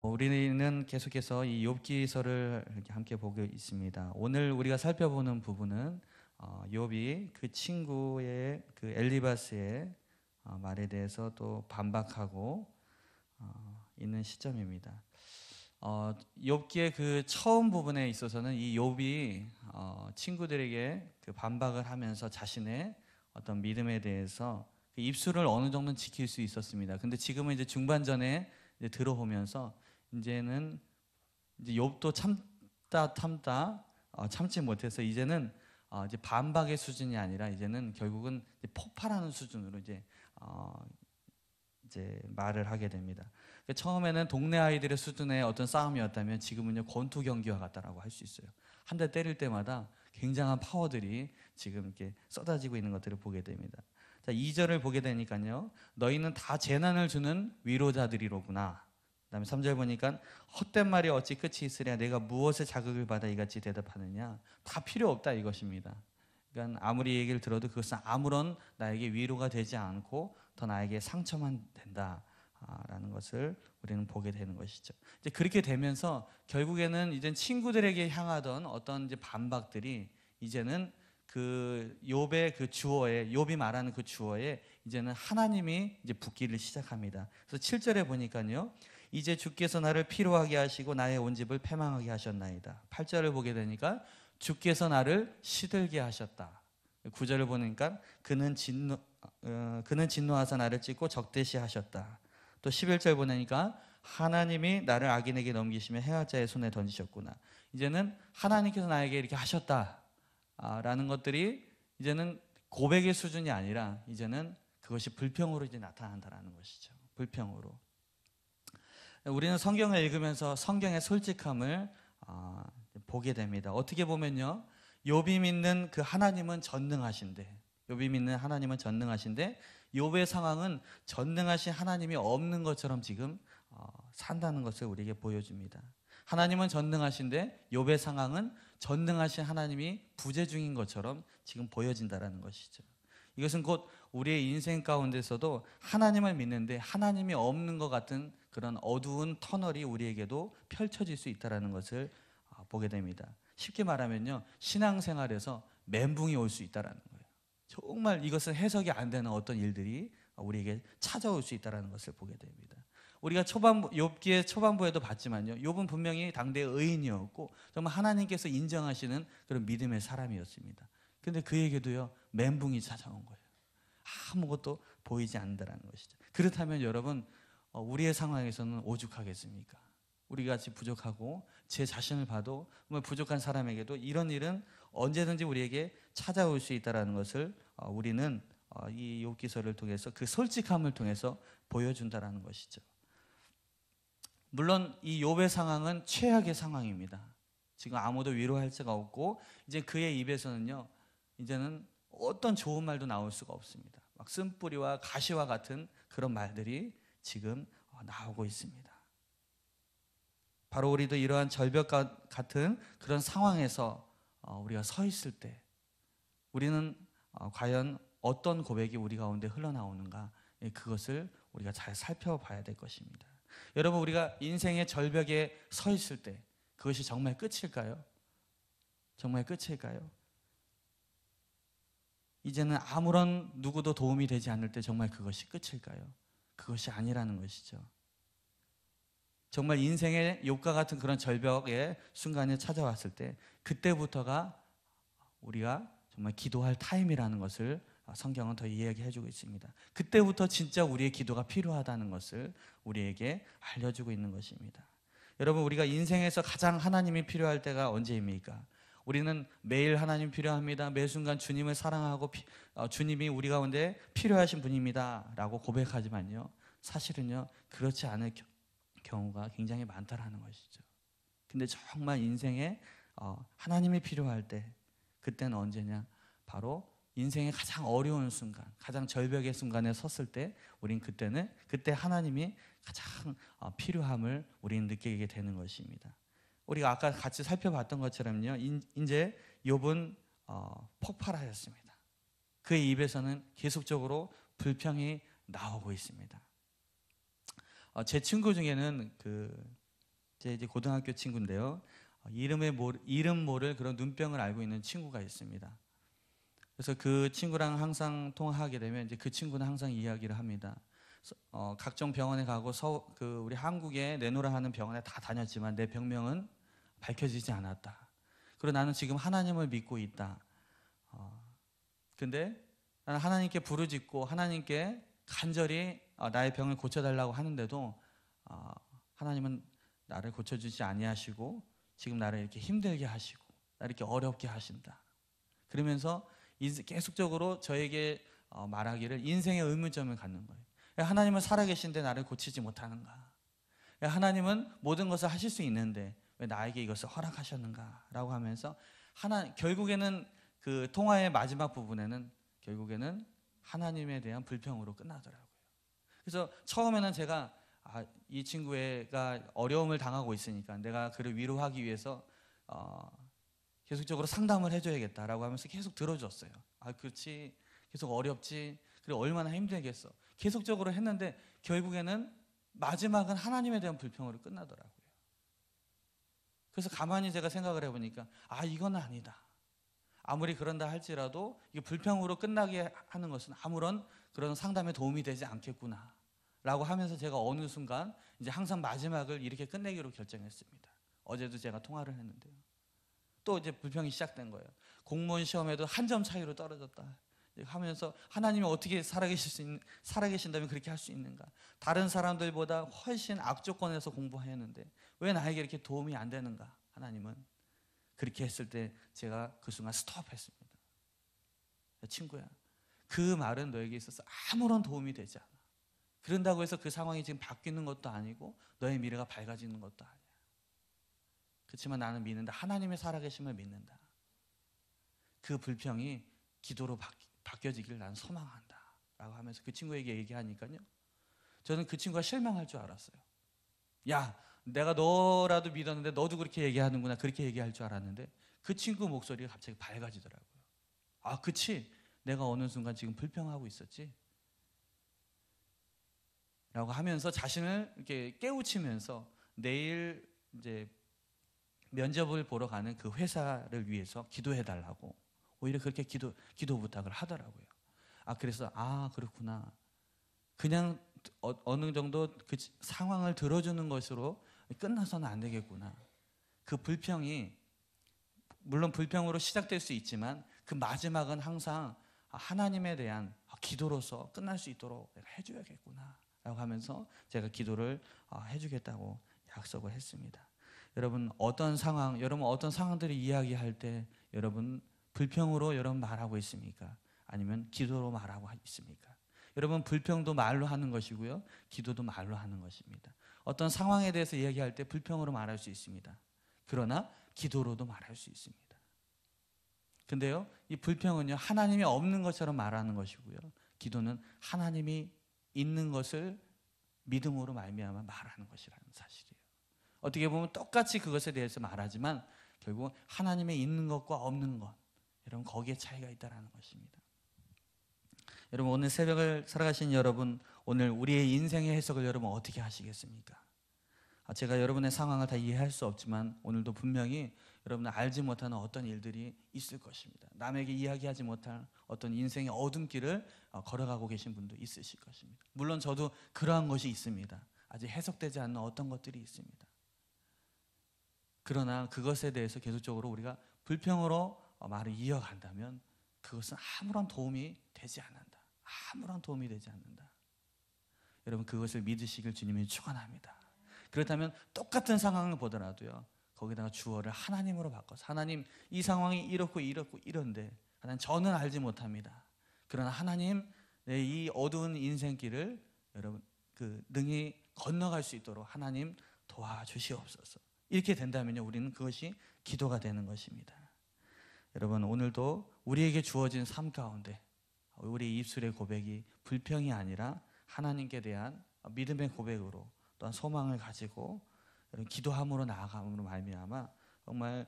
우리는 계속해서 이 욥기서를 이렇게 함께 보고 있습니다. 오늘 우리가 살펴보는 부분은 욥이 그 친구의 그 엘리바스의 말에 대해서 또 반박하고 있는 시점입니다. 욥기의 그 처음 부분에 있어서는 이 욥이 친구들에게 그 반박을 하면서 자신의 어떤 믿음에 대해서 그 입술을 어느 정도는 지킬 수 있었습니다. 근데 지금은 이제 중반전에 이제 들어오면서 이제는 이제 욥도 참다 참지 못해서 이제는 이제 반박의 수준이 아니라 이제는 결국은 이제 폭발하는 수준으로 이제 말을 하게 됩니다. 그러니까 처음에는 동네 아이들의 수준의 어떤 싸움이었다면 지금은요 권투 경기와 같다라고 할 수 있어요. 한 대 때릴 때마다 굉장한 파워들이 지금 이렇게 쏟아지고 있는 것들을 보게 됩니다. 자, 2절을 보게 되니까요. 너희는 다 재난을 주는 위로자들이로구나. 그다음에 3절 보니까 헛된 말이 어찌 끝이 있으랴 내가 무엇에 자극을 받아 이같이 대답하느냐. 다 필요 없다 이것입니다. 그러니까 아무리 얘기를 들어도 그것은 아무런 나에게 위로가 되지 않고 더 나에게 상처만 된다라는 것을 우리는 보게 되는 것이죠. 이제 그렇게 되면서 결국에는 이제 친구들에게 향하던 어떤 이제 반박들이 이제는 그 욥의 그 주어에 욥이 말하는 그 주어에 이제는 하나님이 이제 붙기를 시작합니다. 그래서 7절에 보니까요. 이제 주께서 나를 피로하게 하시고 나의 온 집을 패망하게 하셨나이다. 8절을 보게 되니까 주께서 나를 시들게 하셨다. 9절을 보니까 그는 진노하사 나를 찢고 적대시 하셨다. 또 11절 보니까 하나님이 나를 악인에게 넘기시며 행할 자의 손에 던지셨구나. 이제는 하나님께서 나에게 이렇게 하셨다라는 것들이 이제는 고백의 수준이 아니라 이제는 그것이 불평으로 이제 나타난다라는 것이죠. 불평으로. 우리는 성경을 읽으면서 성경의 솔직함을 보게 됩니다. 어떻게 보면요, 욥이 믿는 그 하나님은 전능하신데, 욥이 믿는 하나님은 전능하신데, 욥의 상황은 전능하신 하나님이 없는 것처럼 지금 산다는 것을 우리에게 보여줍니다. 하나님은 전능하신데 욥의 상황은 전능하신 하나님이 부재 중인 것처럼 지금 보여진다라는 것이죠. 이것은 곧 우리의 인생 가운데서도 하나님을 믿는데 하나님이 없는 것 같은 그런 어두운 터널이 우리에게도 펼쳐질 수 있다는 것을 보게 됩니다. 쉽게 말하면요, 신앙생활에서 멘붕이 올 수 있다는 거예요. 정말 이것은 해석이 안 되는 어떤 일들이 우리에게 찾아올 수 있다는 것을 보게 됩니다. 우리가 욥기의 초반부에도 봤지만요, 욥은 분명히 당대의 의인이었고 정말 하나님께서 인정하시는 그런 믿음의 사람이었습니다. 근데 그에게도요 멘붕이 찾아온 거예요. 아무것도 보이지 않는다는 것이죠. 그렇다면 여러분, 우리의 상황에서는 오죽하겠습니까? 우리 같이 부족하고 제 자신을 봐도 정말 부족한 사람에게도 이런 일은 언제든지 우리에게 찾아올 수 있다는 것을 우리는 이 욥기서를 통해서 그 솔직함을 통해서 보여준다는 것이죠. 물론 이 욥의 상황은 최악의 상황입니다. 지금 아무도 위로할 자가 없고 이제 그의 입에서는요 이제는 어떤 좋은 말도 나올 수가 없습니다. 막 쓴뿌리와 가시와 같은 그런 말들이 지금 나오고 있습니다. 바로 우리도 이러한 절벽 같은 그런 상황에서 우리가 서 있을 때 우리는 과연 어떤 고백이 우리 가운데 흘러나오는가, 그것을 우리가 잘 살펴봐야 될 것입니다. 여러분, 우리가 인생의 절벽에 서 있을 때 그것이 정말 끝일까요? 정말 끝일까요? 이제는 아무런 누구도 도움이 되지 않을 때 정말 그것이 끝일까요? 그것이 아니라는 것이죠. 정말 인생의 욥과 같은 그런 절벽의 순간에 찾아왔을 때 그때부터가 우리가 정말 기도할 타임이라는 것을 성경은 더 이야기해주고 있습니다. 그때부터 진짜 우리의 기도가 필요하다는 것을 우리에게 알려주고 있는 것입니다. 여러분, 우리가 인생에서 가장 하나님이 필요할 때가 언제입니까? 우리는 매일 하나님 필요합니다. 매 순간 주님을 사랑하고 주님이 우리 가운데 필요하신 분입니다 라고 고백하지만요, 사실은요 그렇지 않을 경우가 굉장히 많다라는 것이죠. 근데 정말 인생에 하나님이 필요할 때, 그때는 언제냐? 바로 인생의 가장 어려운 순간, 가장 절벽의 순간에 섰을 때 우린 그때 하나님이 가장 필요함을 우리는 느끼게 되는 것입니다. 우리가 아까 같이 살펴봤던 것처럼요, 이제 욥은 폭발하였습니다. 그의 입에서는 계속적으로 불평이 나오고 있습니다. 제 친구 중에는 제 이제 고등학교 친구인데요. 이름 모를 그런 눈병을 알고 있는 친구가 있습니다. 그래서 그 친구랑 항상 통화하게 되면 이제 그 친구는 항상 이야기를 합니다. 각종 병원에 가고 우리 한국에 내노라 하는 병원에 다 다녔지만 내 병명은 밝혀지지 않았다. 그리고 나는 지금 하나님을 믿고 있다. 근데 나는 하나님께 부르짖고 하나님께 간절히 나의 병을 고쳐달라고 하는데도 하나님은 나를 고쳐주지 아니하시고 지금 나를 이렇게 힘들게 하시고 나를 이렇게 어렵게 하신다. 그러면서 계속적으로 저에게 말하기를 인생의 의문점을 갖는 거예요. 하나님은 살아계신데 나를 고치지 못하는가? 하나님은 모든 것을 하실 수 있는데 왜 나에게 이것을 허락하셨는가? 라고 하면서 결국에는 그 통화의 마지막 부분에는 결국에는 하나님에 대한 불평으로 끝나더라고요. 그래서 처음에는 제가 이 친구가 어려움을 당하고 있으니까 내가 그를 위로하기 위해서 계속적으로 상담을 해줘야겠다라고 하면서 계속 들어줬어요. 그렇지, 계속 어렵지, 그래 얼마나 힘들겠어. 계속적으로 했는데 결국에는 마지막은 하나님에 대한 불평으로 끝나더라고요. 그래서 가만히 제가 생각을 해보니까 이건 아니다. 아무리 그런다 할지라도 이게 불평으로 끝나게 하는 것은 아무런 그런 상담에 도움이 되지 않겠구나 라고 하면서 제가 어느 순간 이제 항상 마지막을 이렇게 끝내기로 결정했습니다. 어제도 제가 통화를 했는데요. 또 이제 불평이 시작된 거예요. 공무원 시험에도 한 점 차이로 떨어졌다 하면서 하나님이 어떻게 살아계신다면 그렇게 할 수 있는가? 다른 사람들보다 훨씬 악조건에서 공부했는데 왜 나에게 이렇게 도움이 안 되는가? 하나님은 그렇게 했을 때 제가 그 순간 스톱했습니다. 친구야, 그 말은 너에게 있어서 아무런 도움이 되지 않아. 그런다고 해서 그 상황이 지금 바뀌는 것도 아니고 너의 미래가 밝아지는 것도 아니야. 그렇지만 나는 믿는다. 하나님의 살아계심을 믿는다. 그 불평이 기도로 바뀌어지기를 나는 소망한다 라고 하면서 그 친구에게 얘기하니까요, 저는 그 친구가 실망할 줄 알았어요. 야, 내가 너라도 믿었는데 너도 그렇게 얘기하는구나, 그렇게 얘기할 줄 알았는데 그 친구 목소리가 갑자기 밝아지더라고요. 그치, 내가 어느 순간 지금 불평하고 있었지 라고 하면서 자신을 이렇게 깨우치면서 내일 이제 면접을 보러 가는 그 회사를 위해서 기도해 달라고 오히려 그렇게 기도 부탁을 하더라고요. 그래서 그렇구나. 그냥 어느 정도 그 상황을 들어주는 것으로 끝나서는 안 되겠구나. 그 불평이 물론 불평으로 시작될 수 있지만 그 마지막은 항상 하나님에 대한 기도로서 끝날 수 있도록 내가 해줘야겠구나 라고 하면서 제가 기도를 해주겠다고 약속을 했습니다. 여러분 어떤 상황들이 이야기할 때 여러분 불평으로 여러분 말하고 있습니까? 아니면 기도로 말하고 있습니까? 여러분 불평도 말로 하는 것이고요, 기도도 말로 하는 것입니다. 어떤 상황에 대해서 이야기할 때 불평으로 말할 수 있습니다. 그러나 기도로도 말할 수 있습니다. 근데요, 이 불평은요 하나님이 없는 것처럼 말하는 것이고요, 기도는 하나님이 있는 것을 믿음으로 말미암아 말하는 것이라는 사실이에요. 어떻게 보면 똑같이 그것에 대해서 말하지만 결국 하나님의 있는 것과 없는 것, 여러분 거기에 차이가 있다는 것입니다. 여러분 오늘 새벽을 살아가신 여러분, 오늘 우리의 인생의 해석을 여러분 어떻게 하시겠습니까? 제가 여러분의 상황을 다 이해할 수 없지만 오늘도 분명히 여러분은 알지 못하는 어떤 일들이 있을 것입니다. 남에게 이야기하지 못할 어떤 인생의 어둠 길을 걸어가고 계신 분도 있으실 것입니다. 물론 저도 그러한 것이 있습니다. 아직 해석되지 않는 어떤 것들이 있습니다. 그러나 그것에 대해서 계속적으로 우리가 불평으로 말을 이어간다면 그것은 아무런 도움이 되지 않는다. 아무런 도움이 되지 않는다. 여러분 그것을 믿으시길 주님이 축원합니다. 그렇다면 똑같은 상황을 보더라도요, 거기다가 주어를 하나님으로 바꿔서 하나님 이 상황이 이렇고 이런데 하나님 저는 알지 못합니다. 그러나 하나님 내 이 어두운 인생길을 여러분 능히 건너갈 수 있도록 하나님 도와주시옵소서. 이렇게 된다면요 우리는 그것이 기도가 되는 것입니다. 여러분 오늘도 우리에게 주어진 삶 가운데 우리 입술의 고백이 불평이 아니라 하나님께 대한 믿음의 고백으로 또한 소망을 가지고 기도함으로 나아감으로 말미암아 정말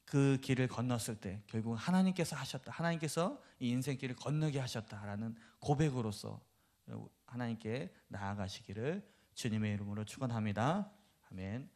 그 길을 건넜을 때 결국 하나님께서 하셨다, 하나님께서 이 인생길을 건너게 하셨다라는 고백으로서 하나님께 나아가시기를 주님의 이름으로 축원합니다. 아멘.